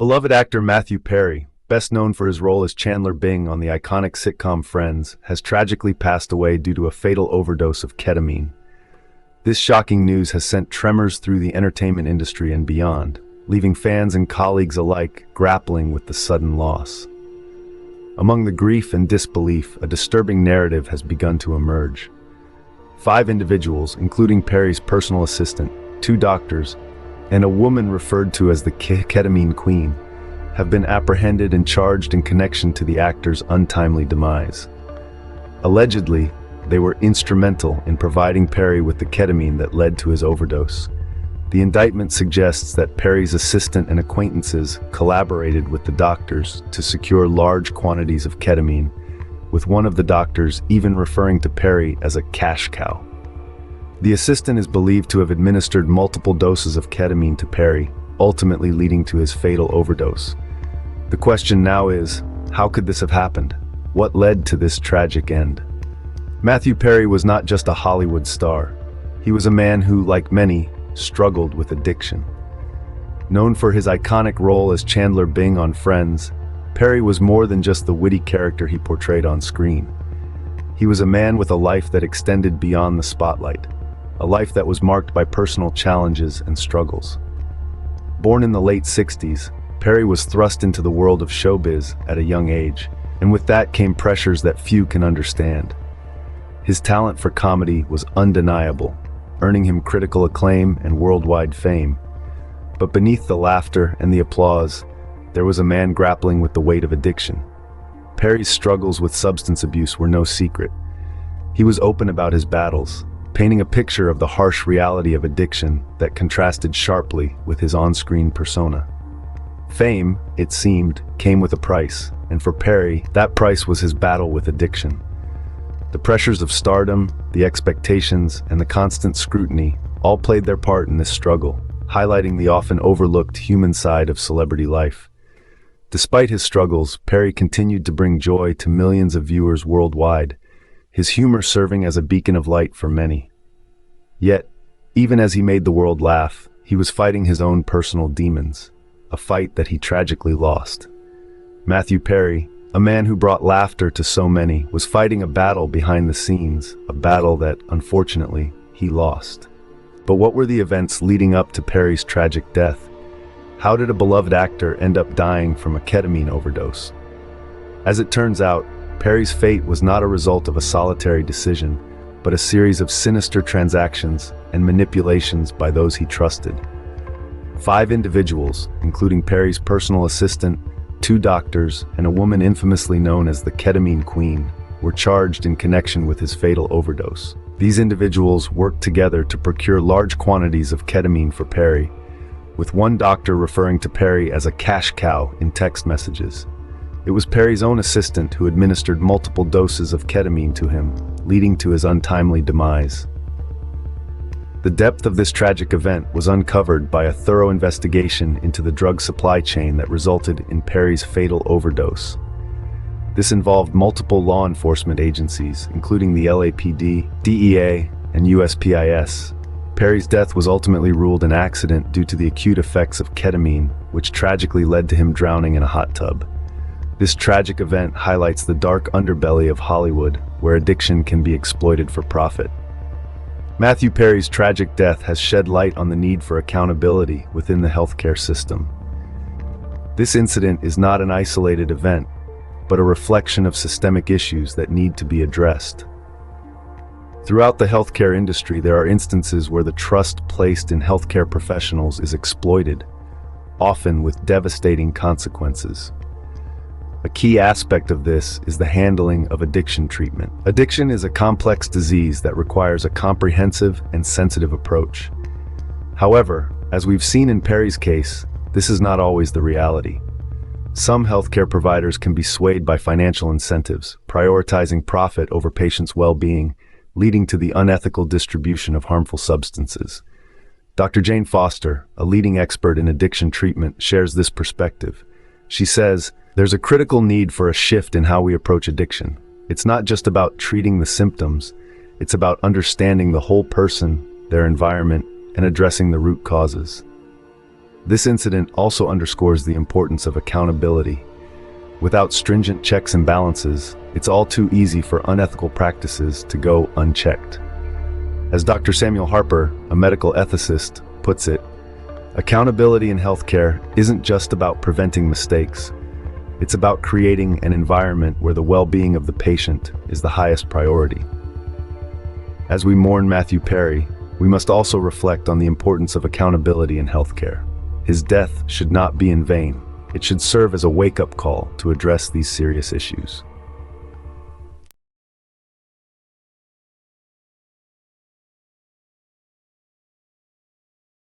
Beloved actor Matthew Perry, best known for his role as Chandler Bing on the iconic sitcom Friends, has tragically passed away due to a fatal overdose of ketamine. This shocking news has sent tremors through the entertainment industry and beyond, leaving fans and colleagues alike grappling with the sudden loss. Among the grief and disbelief, a disturbing narrative has begun to emerge. 5 individuals, including Perry's personal assistant, 2 doctors, and a woman referred to as the Ketamine Queen, have been apprehended and charged in connection to the actor's untimely demise. Allegedly, they were instrumental in providing Perry with the ketamine that led to his overdose. The indictment suggests that Perry's assistant and acquaintances collaborated with the doctors to secure large quantities of ketamine, with one of the doctors even referring to Perry as a cash cow. The assistant is believed to have administered multiple doses of ketamine to Perry, ultimately leading to his fatal overdose. The question now is, how could this have happened? What led to this tragic end? Matthew Perry was not just a Hollywood star. He was a man who, like many, struggled with addiction. Known for his iconic role as Chandler Bing on Friends, Perry was more than just the witty character he portrayed on screen. He was a man with a life that extended beyond the spotlight, a life that was marked by personal challenges and struggles. Born in the late 60s, Perry was thrust into the world of showbiz at a young age, and with that came pressures that few can understand. His talent for comedy was undeniable, earning him critical acclaim and worldwide fame. But beneath the laughter and the applause, there was a man grappling with the weight of addiction. Perry's struggles with substance abuse were no secret. He was open about his battles, painting a picture of the harsh reality of addiction that contrasted sharply with his on-screen persona. Fame, it seemed, came with a price, and for Perry, that price was his battle with addiction. The pressures of stardom, the expectations, and the constant scrutiny all played their part in this struggle, highlighting the often overlooked human side of celebrity life. Despite his struggles, Perry continued to bring joy to millions of viewers worldwide, his humor serving as a beacon of light for many. Yet, even as he made the world laugh, he was fighting his own personal demons, a fight that he tragically lost. Matthew Perry, a man who brought laughter to so many, was fighting a battle behind the scenes, a battle that, unfortunately, he lost. But what were the events leading up to Perry's tragic death? How did a beloved actor end up dying from a ketamine overdose? As it turns out, Perry's fate was not a result of a solitary decision, but a series of sinister transactions and manipulations by those he trusted. 5 individuals, including Perry's personal assistant, 2 doctors, and a woman infamously known as the Ketamine Queen, were charged in connection with his fatal overdose. These individuals worked together to procure large quantities of ketamine for Perry, with one doctor referring to Perry as a cash cow in text messages. It was Perry's own assistant who administered multiple doses of ketamine to him, leading to his untimely demise. The depth of this tragic event was uncovered by a thorough investigation into the drug supply chain that resulted in Perry's fatal overdose. This involved multiple law enforcement agencies, including the LAPD, DEA, and USPIS. Perry's death was ultimately ruled an accident due to the acute effects of ketamine, which tragically led to him drowning in a hot tub. This tragic event highlights the dark underbelly of Hollywood, where addiction can be exploited for profit. Matthew Perry's tragic death has shed light on the need for accountability within the healthcare system. This incident is not an isolated event, but a reflection of systemic issues that need to be addressed. Throughout the healthcare industry, there are instances where the trust placed in healthcare professionals is exploited, often with devastating consequences. A key aspect of this is the handling of addiction treatment. Addiction is a complex disease that requires a comprehensive and sensitive approach. However, as we've seen in Perry's case, this is not always the reality. Some healthcare providers can be swayed by financial incentives, prioritizing profit over patients' well-being, leading to the unethical distribution of harmful substances. Dr. Jane Foster, a leading expert in addiction treatment, shares this perspective. She says, "There's a critical need for a shift in how we approach addiction. It's not just about treating the symptoms, it's about understanding the whole person, their environment, and addressing the root causes." This incident also underscores the importance of accountability. Without stringent checks and balances, it's all too easy for unethical practices to go unchecked. As Dr. Samuel Harper, a medical ethicist, puts it, accountability in healthcare isn't just about preventing mistakes. It's about creating an environment where the well-being of the patient is the highest priority. As we mourn Matthew Perry, we must also reflect on the importance of accountability in healthcare. His death should not be in vain. It should serve as a wake-up call to address these serious issues.